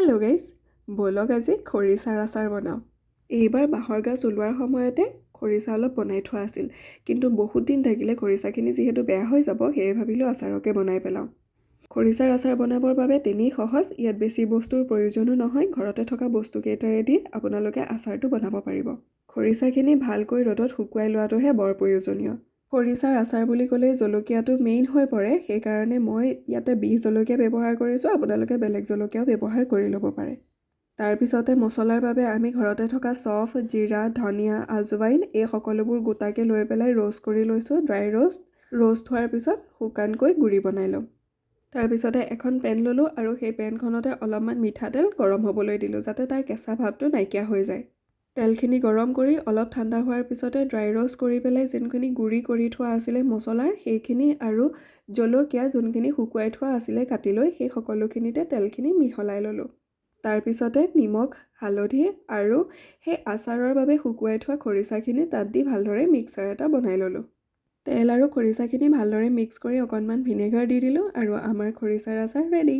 Hello' guys, ব'লক আজি খৰিচাৰ আচাৰ বনাওঁ। এইবাৰ বাঁহৰ গাজ ওলোৱাৰ সময়তে খৰিচা অলপ বনাই থোৱা আছিল, কিন্তু বহুত দিন থাকিলে খৰিচাখিনি যিহেতু বেয়া হৈ যাব, সেয়ে ভাবিলোঁ আচাৰকে বনাই পেলাওঁ। খৰিচাৰ আচাৰ বনাবৰ বাবে তেনেই সহজ, ইয়াত বেছি বস্তুৰ প্ৰয়োজনো নহয়। ঘৰতে থকা বস্তুকেইটাৰেদি আপোনালোকে আচাৰটো বনাব পাৰিব। খৰিচাখিনি ভালকৈ ৰ'দত শুকুৱাই লোৱাটোহে বৰ প্ৰয়োজনীয়। খৰিচাৰ আচাৰ বুলি ক'লে জলকীয়াটো মেইন হৈ পৰে, সেইকাৰণে মই ইয়াতে বিহ জলকীয়া ব্যৱহাৰ কৰিছোঁ। আপোনালোকে বেলেগ জলকীয়াও ব্যৱহাৰ কৰি ল'ব পাৰে। তাৰপিছতে মছলাৰ বাবে আমি ঘৰতে থকা চফ, জিৰা, ধনিয়া, আজৱাইন এই সকলোবোৰ গোটাকৈ লৈ পেলাই ৰ'ষ্ট কৰি লৈছোঁ। ড্ৰাই ৰ'ষ্ট হোৱাৰ পিছত শুকানকৈ গুড়ি বনাই ল'ম। তাৰপিছতে এখন পেন ল'লোঁ আৰু সেই পেনখনতে অলপমান মিঠাতেল গৰম হ'বলৈ দিলোঁ, যাতে তাৰ কেঁচা ভাৱটো নাইকিয়া হৈ যায়। তেলখিনি গৰম কৰি অলপ ঠাণ্ডা হোৱাৰ পিছতে ড্ৰাই ৰ'ষ্ট কৰি পেলাই যোনখিনি গুড়ি কৰি থোৱা আছিলে মছলাৰ, সেইখিনি আৰু জলকীয়া যোনখিনি শুকুৱাই থোৱা আছিলে কাটি লৈ, সেই সকলোখিনিতে তেলখিনি মিহলাই ল'লোঁ। তাৰপিছতে নিমখ, হালধি আৰু সেই আচাৰৰ বাবে শুকুৱাই থোৱা খৰিচাখিনি তাত দি ভালদৰে মিক্সাৰ এটা বনাই ল'লোঁ। তেল আৰু খৰিচাখিনি ভালদৰে মিক্স কৰি অকণমান ভিনেগাৰ দি দিলোঁ আৰু আমাৰ খৰিচাৰ আচাৰ ৰেডি।